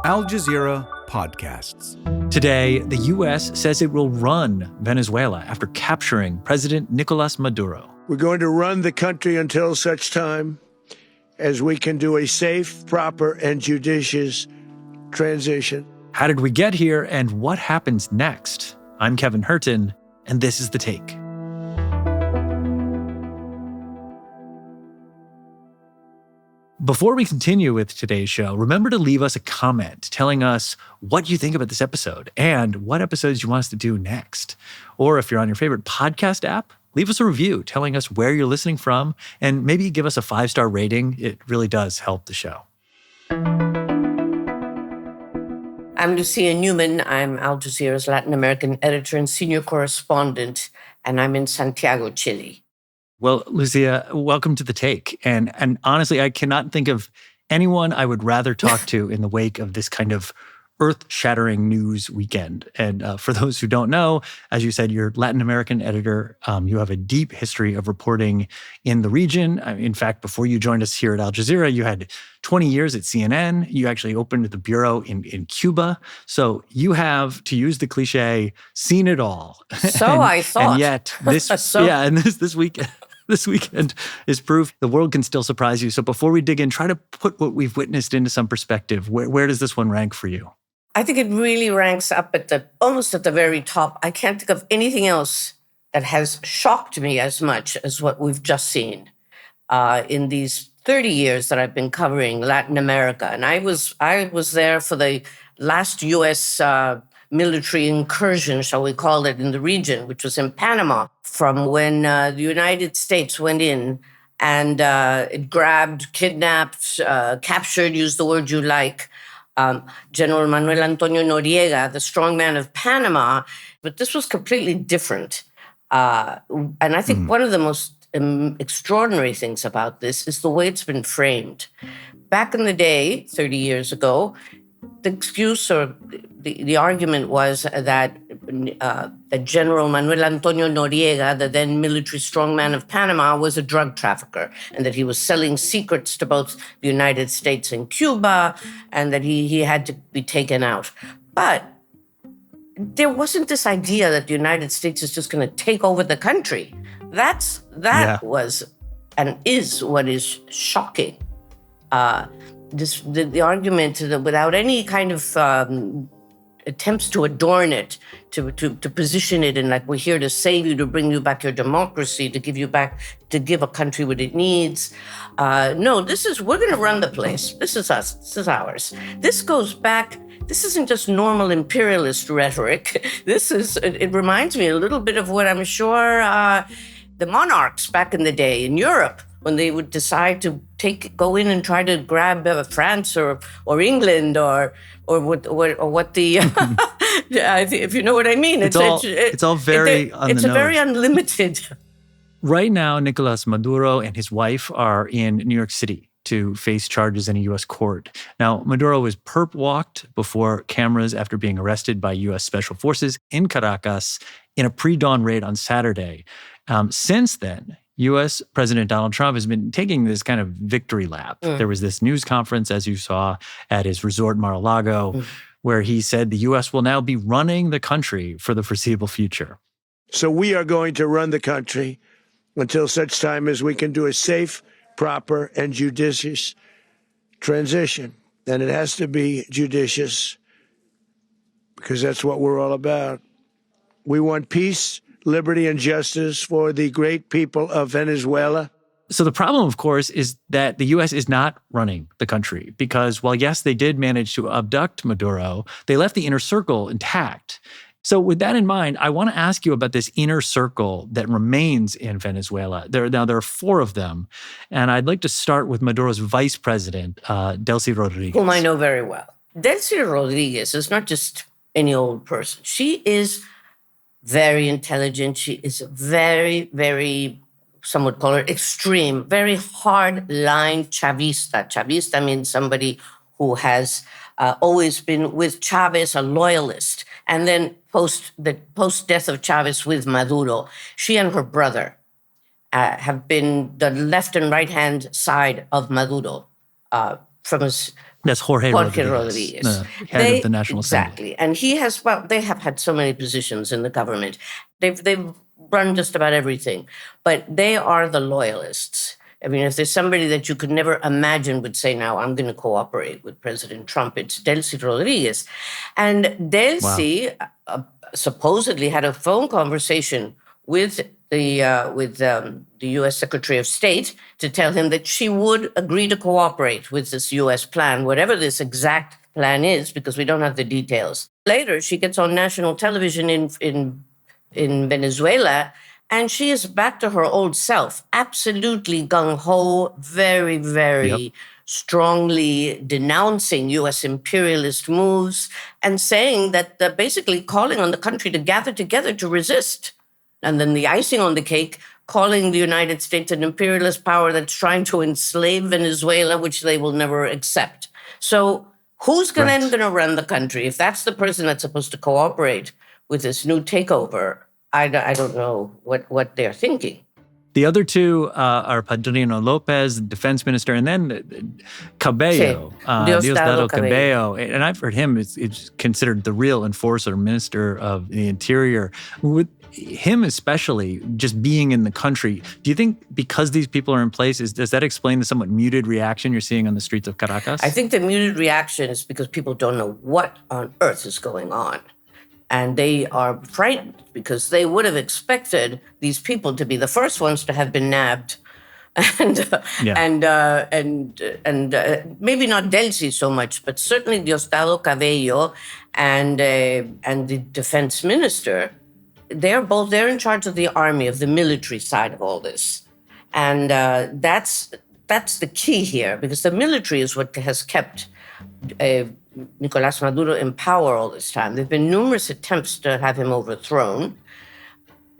Al Jazeera Podcasts. Today, the U.S. says it will run Venezuela after capturing President Nicolas Maduro. We're going to run the country until such time as we can do a safe, proper, and judicious transition. How did we get here, and what happens next? I'm Kevin Hirten, and this is The Take. Before we continue with today's show, remember to leave us a comment telling us what you think about this episode and what episodes you want us to do next. Or if you're on your favorite podcast app, leave us a review telling us where you're listening from and maybe give us a 5-star rating. It really does help the show. I'm Lucia Newman. I'm Al Jazeera's Latin American editor and senior correspondent, and I'm in Santiago, Chile. Well, Lucia, welcome to The Take. And honestly, I cannot think of anyone I would rather talk to in the wake of this kind of earth-shattering news weekend. And for those who don't know, as you said, you're Latin American editor. You have a deep history of reporting in the region. In fact, before you joined us here at Al Jazeera, you had 20 years at CNN. You actually opened the bureau in Cuba. So you have, to use the cliche, seen it all. So I thought. And yet, this weekend... This weekend is proof the world can still surprise you. So before we dig in, try to put what we've witnessed into some perspective. Where does this one rank for you? I think it really ranks up almost at the very top. I can't think of anything else that has shocked me as much as what we've just seen in these 30 years that I've been covering Latin America. And I was there for the last U.S. military incursion, shall we call it, in the region, which was in Panama, from when the United States went in and it grabbed, kidnapped, captured, use the word you like, General Manuel Antonio Noriega, the strongman of Panama. But this was completely different. And I think one of the most extraordinary things about this is the way it's been framed. Back in the day, 30 years ago, the excuse or the argument was that General Manuel Antonio Noriega, the then military strongman of Panama, was a drug trafficker and that he was selling secrets to both the United States and Cuba and that he had to be taken out. But there wasn't this idea that the United States is just going to take over the country. That was and is what is shocking. The argument that without any kind of attempts to adorn it, to position it in like we're here to save you, to bring you back your democracy, to give a country what it needs. No, we're going to run the place. This is us. This is ours. This goes back. This isn't just normal imperialist rhetoric. It reminds me a little bit of what I'm sure the monarchs back in the day in Europe, when they would decide to go in and try to grab France or England or what the if you know what I mean. It's all very on the nose. It's a very unlimited. Right now, Nicolas Maduro and his wife are in New York City to face charges in a U.S. court. Now, Maduro was perp-walked before cameras after being arrested by U.S. Special Forces in Caracas in a pre-dawn raid on Saturday. Since then, U.S. President Donald Trump has been taking this kind of victory lap. There was this news conference, as you saw, at his resort Mar-a-Lago, where he said the U.S. will now be running the country for the foreseeable future. So we are going to run the country until such time as we can do a safe, proper, and judicious transition. And it has to be judicious because that's what we're all about. We want peace, liberty, and justice for the great people of Venezuela. So the problem, of course, is that the U.S. is not running the country because, while yes, they did manage to abduct Maduro, they left the inner circle intact. So with that in mind, I want to ask you about this inner circle that remains in Venezuela. There are 4 of them, and I'd like to start with Maduro's vice president, Delcy Rodriguez. Whom I know very well. Delcy Rodriguez is not just any old person. She is very intelligent. She is very, very, some would call her extreme, very hard-line Chavista. Chavista means somebody who has always been with Chavez, a loyalist. And then post-death of Chavez with Maduro, she and her brother have been the left and right-hand side of Maduro from his That's Jorge Jorge Rodriguez, Rodriguez. the head of the National Assembly. Exactly. And he has, well, they have had so many positions in the government. They've run just about everything. But they are the loyalists. I mean, if there's somebody that you could never imagine would say, now I'm going to cooperate with President Trump, it's Delcy Rodriguez. And Delcy supposedly had a phone conversation with the U.S. Secretary of State to tell him that she would agree to cooperate with this U.S. plan, whatever this exact plan is, because we don't have the details. Later, she gets on national television in Venezuela, and she is back to her old self, absolutely gung-ho, very, very strongly denouncing U.S. imperialist moves and saying that basically calling on the country to gather together to resist. And then the icing on the cake, calling the United States an imperialist power that's trying to enslave Venezuela, which they will never accept. So who's going to run the country? If that's the person that's supposed to cooperate with this new takeover, I don't know what they're thinking. The other two are Padrino Lopez, the defense minister, and then Cabello, Diosdado Cabello. And I've heard him is considered the real enforcer, minister of the interior. With him especially, just being in the country, do you think because these people are in place, does that explain the somewhat muted reaction you're seeing on the streets of Caracas? I think the muted reaction is because people don't know what on earth is going on. And they are frightened because they would have expected these people to be the first ones to have been nabbed, and maybe not Delcy so much, but certainly Diosdado Cabello and the defense minister. They're in charge of the army, of the military side of all this, and that's the key here, because the military is what has kept Nicolas Maduro in power all this time. There have been numerous attempts to have him overthrown.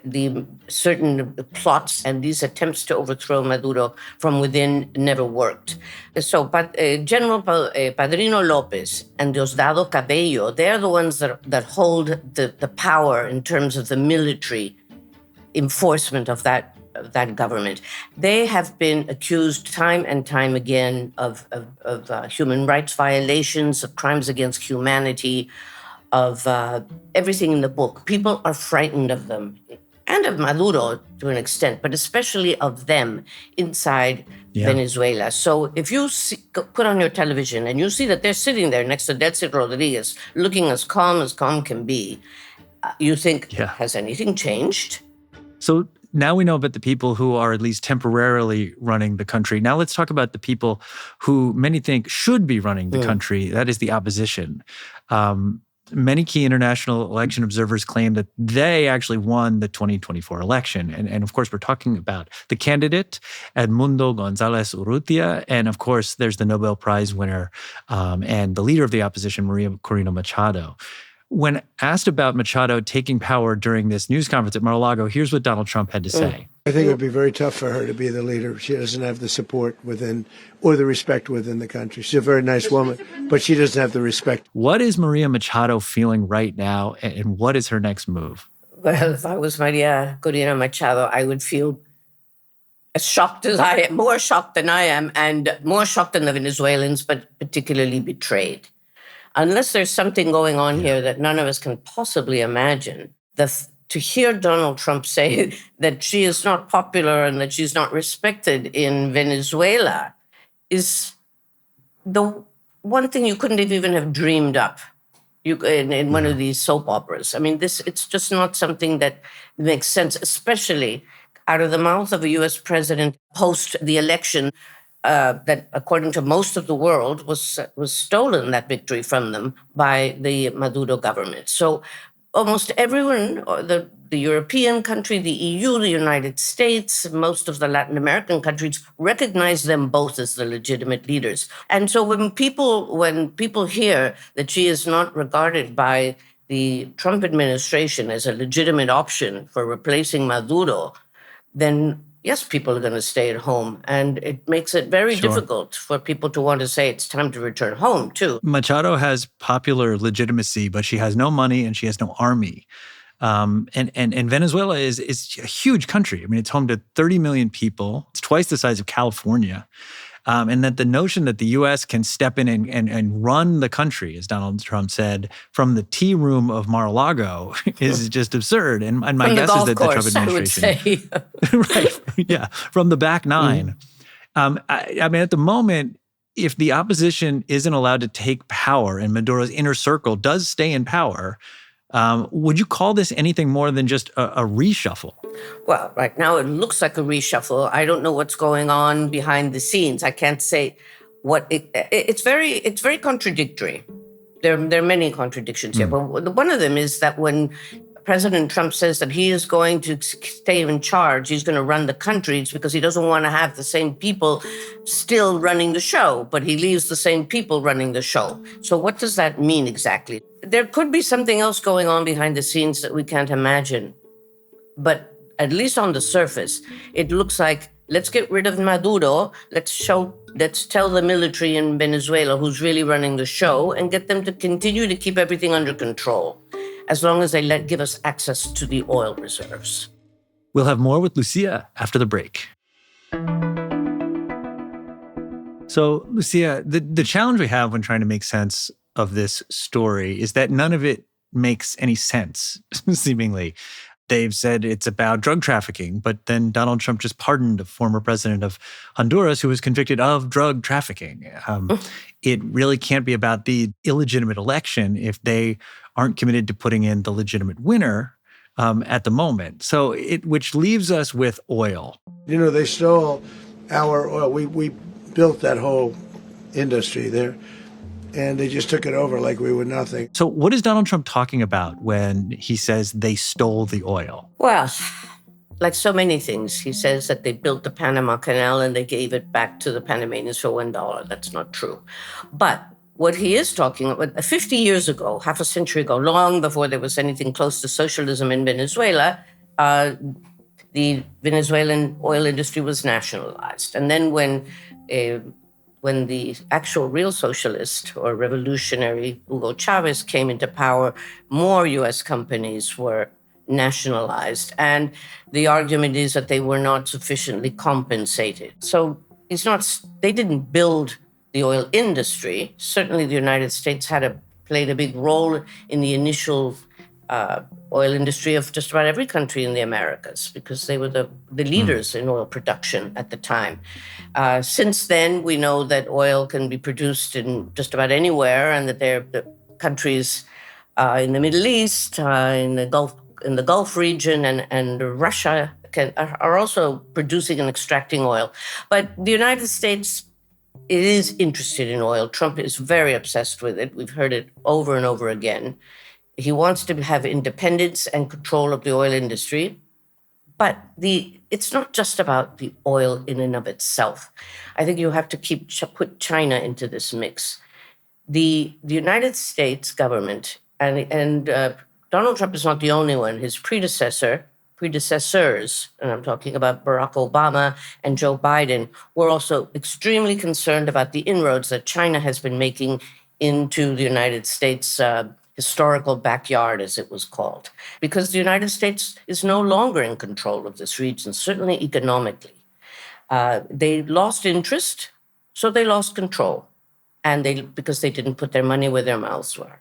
The certain plots and these attempts to overthrow Maduro from within never worked. So General Padrino Lopez and Diosdado Cabello, they're the ones that hold the power in terms of the military enforcement of that government. They have been accused time and time again of human rights violations, of crimes against humanity, of everything in the book. People are frightened of them, and of Maduro to an extent, but especially of them inside Venezuela. So if you put on your television and you see that they're sitting there next to Delcy Rodriguez, looking as calm can be, you think, has anything changed? So now we know about the people who are at least temporarily running the country. Now let's talk about the people who many think should be running the country. That is the opposition. Many key international election observers claim that they actually won the 2024 election. And of course, we're talking about the candidate, Edmundo González Urrutia. And of course, there's the Nobel Prize winner and the leader of the opposition, Maria Corina Machado. When asked about Machado taking power during this news conference at Mar-a-Lago, here's what Donald Trump had to say. I think it would be very tough for her to be the leader. She doesn't have the support within or the respect within the country. She's a very nice woman, but she doesn't have the respect. What is Maria Machado feeling right now, and what is her next move? Well, if I was Maria Corina Machado, I would feel as shocked as I am, more shocked than I am, and more shocked than the Venezuelans, but particularly betrayed. Unless there's something going on here that none of us can possibly imagine, to hear Donald Trump say that she is not popular and that she's not respected in Venezuela is the one thing you couldn't even have dreamed up in one of these soap operas. I mean, it's just not something that makes sense, especially out of the mouth of a U.S. president post the election that, according to most of the world, was stolen, that victory from them, by the Maduro government. So almost everyone, the European country, the EU, the United States, most of the Latin American countries recognize them both as the legitimate leaders. And so when people hear that she is not regarded by the Trump administration as a legitimate option for replacing Maduro, then yes, people are going to stay at home. And it makes it very difficult for people to want to say it's time to return home, too. Machado has popular legitimacy, but she has no money and she has no army. And Venezuela is a huge country. I mean, it's home to 30 million people. It's twice the size of California. and that the notion that the U.S. can step in and run the country, as Donald Trump said, from the tea room of Mar-a-Lago is just absurd. And my From the guess is golf that the Trump course, I would administration, say. right, yeah, from the back nine. I mean, at the moment, if the opposition isn't allowed to take power and Maduro's inner circle does stay in power, would you call this anything more than just a reshuffle? Well, right now it looks like a reshuffle. I don't know what's going on behind the scenes. I can't say what it's very contradictory. There are many contradictions here, but one of them is that when President Trump says that he is going to stay in charge, he's going to run the country, it's because he doesn't want to have the same people still running the show, but he leaves the same people running the show. So what does that mean exactly? There could be something else going on behind the scenes that we can't imagine. But at least on the surface, it looks like, let's get rid of Maduro, let's tell the military in Venezuela who's really running the show and get them to continue to keep everything under control, as long as they give us access to the oil reserves. We'll have more with Lucia after the break. So, Lucia, the challenge we have when trying to make sense of this story is that none of it makes any sense, seemingly. They've said it's about drug trafficking, but then Donald Trump just pardoned a former president of Honduras who was convicted of drug trafficking. It really can't be about the illegitimate election if they aren't committed to putting in the legitimate winner at the moment. So which leaves us with oil. You know, they stole our oil. We built that whole industry there, and they just took it over like we were nothing. So what is Donald Trump talking about when he says they stole the oil? Well, like so many things, he says that they built the Panama Canal and they gave it back to the Panamanians for $1. That's not true. But what he is talking about, 50 years ago, half a century ago, long before there was anything close to socialism in Venezuela, the Venezuelan oil industry was nationalized. And then when the actual real socialist or revolutionary Hugo Chavez came into power, more U.S. companies were nationalized. And the argument is that they were not sufficiently compensated. So they didn't build the oil industry. Certainly the United States played a big role in the initial oil industry of just about every country in the Americas, because they were the leaders in oil production at the time. Since then, we know that oil can be produced in just about anywhere, and that the countries in the Middle East, in the Gulf region, and Russia are also producing and extracting oil. But the United States, it is interested in oil. Trump is very obsessed with it. We've heard it over and over again. He wants to have independence and control of the oil industry. But it's not just about the oil in and of itself. I think you have to put China into this mix. The United States government, and Donald Trump is not the only one. His predecessors, and I'm talking about Barack Obama and Joe Biden, were also extremely concerned about the inroads that China has been making into the United States historical backyard, as it was called, because the United States is no longer in control of this region, certainly economically. They lost interest, so they lost control, because they didn't put their money where their mouths were.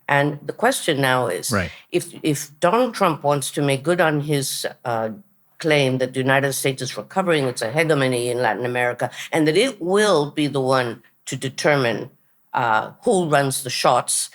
And the question now is, right, if Donald Trump wants to make good on his claim that the United States is recovering its hegemony in Latin America, and that it will be the one to determine who runs the shots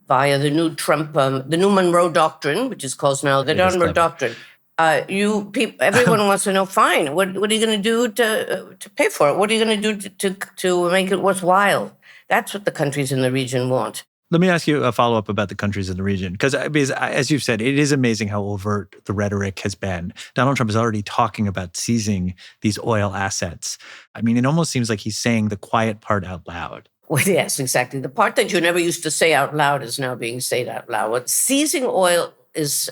via the new Trump, the Newman Doctrine, which is called now the Newman Doctrine. Everyone wants to know, fine, what are you going to do to pay for it? What are you going to do to make it worthwhile? That's what the countries in the region want. Let me ask you a follow-up about the countries in the region, because as you've said, it is amazing how overt the rhetoric has been. Donald Trump is already talking about seizing these oil assets. I mean, it almost seems like he's saying the quiet part out loud. Well, yes, exactly. The part that you never used to say out loud is now being said out loud. What seizing oil is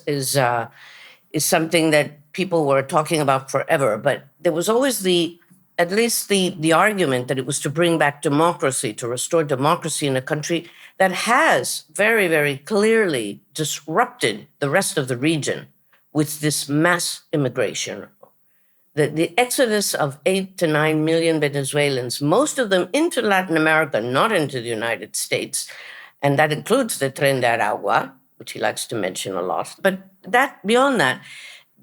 something that people were talking about forever, but there was always at least the argument that it was to bring back democracy, to restore democracy in a country that has very, very clearly disrupted the rest of the region with this mass immigration. the exodus of 8 to 9 million Venezuelans, most of them into Latin America, not into the United States, and that includes the Tren de Aragua, which he likes to mention a lot. But that beyond that,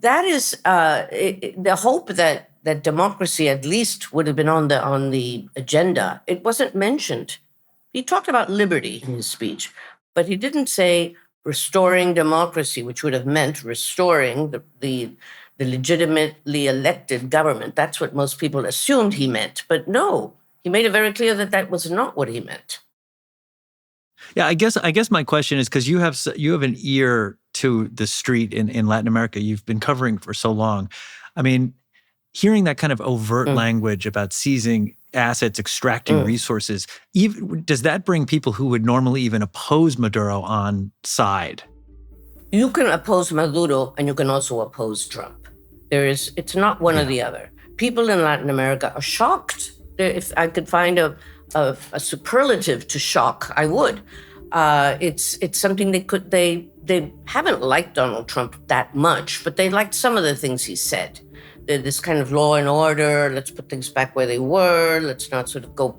that is the hope that democracy at least would have been on the agenda. It wasn't mentioned. He talked about liberty in his speech, but he didn't say restoring democracy, which would have meant restoring the legitimately elected government. That's what most people assumed he meant. But no, he made it very clear that that was not what he meant. Yeah, I guess my question is, because you have an ear to the street in Latin America. You've been covering for so long. I mean, hearing that kind of overt language about seizing assets, extracting resources, does that bring people who would normally even oppose Maduro on side? You can oppose Maduro and you can also oppose Trump. It's not one or the other. People in Latin America are shocked. If I could find a superlative to shock, I would. It's something they haven't liked Donald Trump that much, but they liked some of the things he said. This kind of law and order, let's put things back where they were, let's not sort of go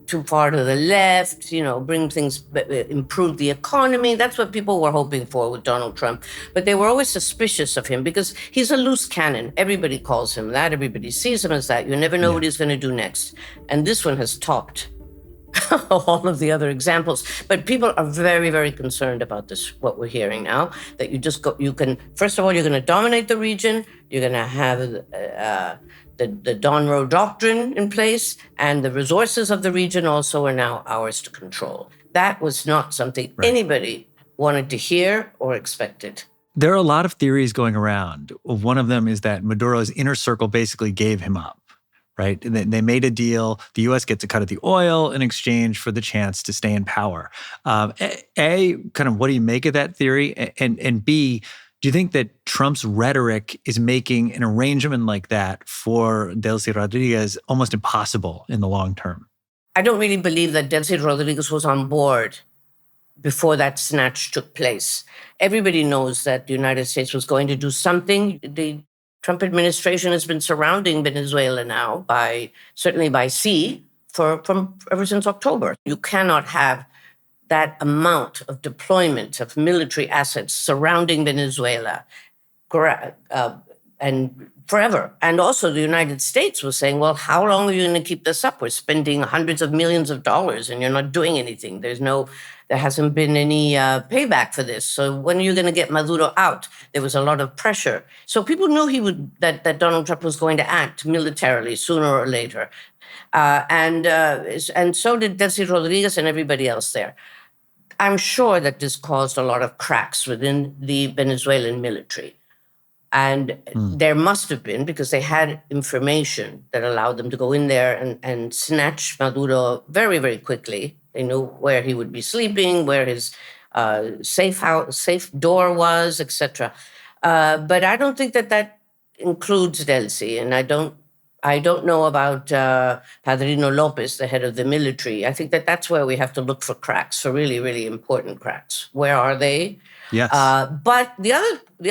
too far to the left, bring things, improve the economy. That's what people were hoping for with Donald Trump. But they were always suspicious of him because he's a loose cannon. Everybody calls him that. Everybody sees him as that. You never know what he's going to do next. And this one has topped all of the other examples. But people are very, very concerned about this, what we're hearing now, that first of all, you're going to dominate the region. You're going to have the Donroe Doctrine in place, and the resources of the region also are now ours to control. That was not something anybody wanted to hear or expected. There are a lot of theories going around. One of them is that Maduro's inner circle basically gave him up, right? They made a deal. The U.S. gets a cut of the oil in exchange for the chance to stay in power. A, kind of what do you make of that theory? And B, do you think that Trump's rhetoric is making an arrangement like that for Delcy Rodriguez almost impossible in the long term? I don't really believe that Delcy Rodriguez was on board before that snatch took place. Everybody knows that the United States was going to do something. The Trump administration has been surrounding Venezuela now certainly by sea ever since October. You cannot have that amount of deployment of military assets surrounding Venezuela and forever. And also the United States was saying, well, how long are you going to keep this up? We're spending hundreds of millions of dollars and you're not doing anything. There hasn't been any payback for this. So when are you going to get Maduro out? There was a lot of pressure. So people knew that Donald Trump was going to act militarily sooner or later. And so did Delcy Rodriguez and everybody else there. I'm sure that this caused a lot of cracks within the Venezuelan military. And there must have been, because they had information that allowed them to go in there and snatch Maduro very, very quickly. They knew where he would be sleeping, where his safe door was, etc. But I don't think that includes Delcy, and I don't know about Padrino Lopez, the head of the military. I think that's where we have to look for cracks, for really, really important cracks. Where are they? Yes. But the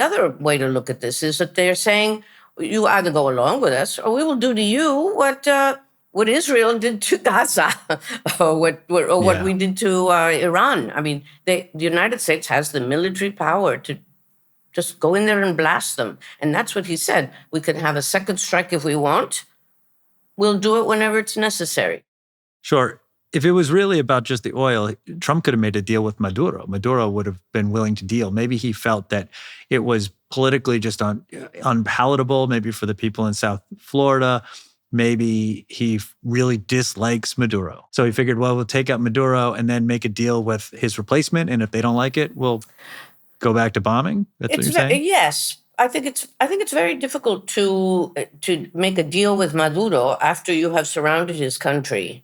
other way to look at this is that they're saying, you either go along with us, or we will do to you what Israel did to Gaza, or what we did to Iran. I mean, the United States has the military power to just go in there and blast them. And that's what he said. We can have a second strike if we want. We'll do it whenever it's necessary. Sure. If it was really about just the oil, Trump could have made a deal with Maduro. Maduro would have been willing to deal. Maybe he felt that it was politically just unpalatable, maybe for the people in South Florida. Maybe he really dislikes Maduro. So he figured, well, we'll take out Maduro and then make a deal with his replacement. And if they don't like it, we'll go back to bombing? That's what you're saying? Yes. I think it's very difficult to make a deal with Maduro after you have surrounded his country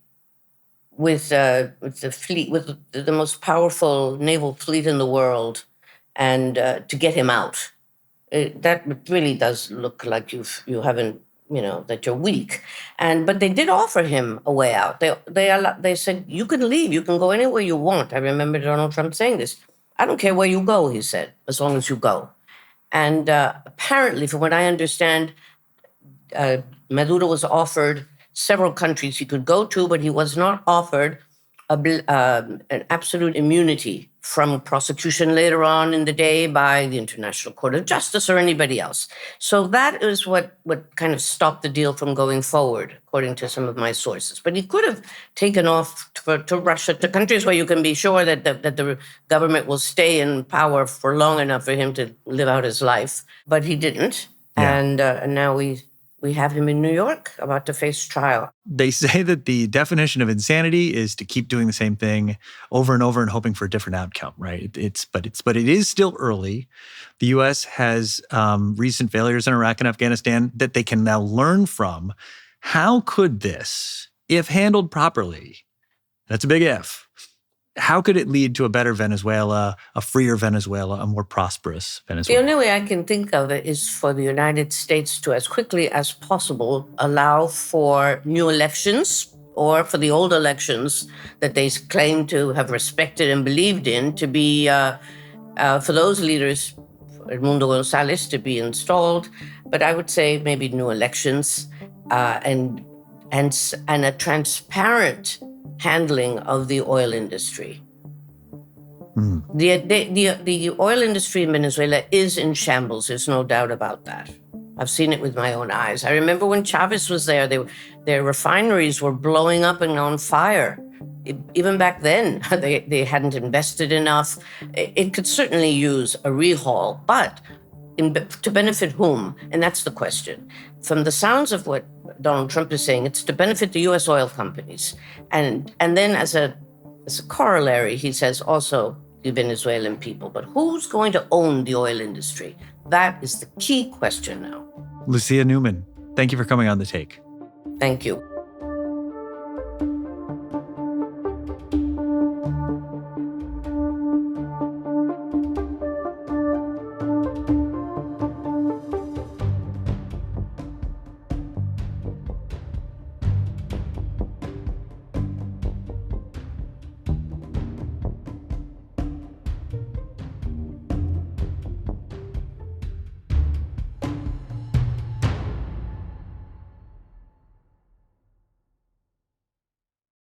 with the fleet, with the most powerful naval fleet in the world, and to get him out. That really does look like you haven't, that you're weak. But they did offer him a way out. They said, you can leave, you can go anywhere you want. I remember Donald Trump saying this. I don't care where you go, he said, as long as you go. And apparently, from what I understand, Maduro was offered several countries he could go to, but he was not offered an absolute immunity from prosecution later on in the day by the International Court of Justice or anybody else. So that is what kind of stopped the deal from going forward, according to some of my sources. But he could have taken off to Russia, to countries where you can be sure that the government will stay in power for long enough for him to live out his life. But he didn't. Yeah. And now we have him in New York, about to face trial. They say that the definition of insanity is to keep doing the same thing over and over and hoping for a different outcome, right? But it is still early. The U.S. has recent failures in Iraq and Afghanistan that they can now learn from. How could this, if handled properly, that's a big if, how could it lead to a better Venezuela, a freer Venezuela, a more prosperous Venezuela? The only way I can think of it is for the United States to, as quickly as possible, allow for new elections, or for the old elections that they claim to have respected and believed in to be, for those leaders, Edmundo González, to be installed. But I would say maybe new elections and a transparent handling of the oil industry. The oil industry in Venezuela is in shambles. There's no doubt about that. I've seen it with my own eyes. I remember when Chavez was there, their refineries were blowing up and on fire. Even back then, they hadn't invested enough. It could certainly use a rehaul, but to benefit whom? And that's the question. From the sounds of what Donald Trump is saying, it's to benefit the U.S. oil companies. And then as a corollary, he says also the Venezuelan people. But who's going to own the oil industry? That is the key question now. Lucia Newman, thank you for coming on The Take. Thank you.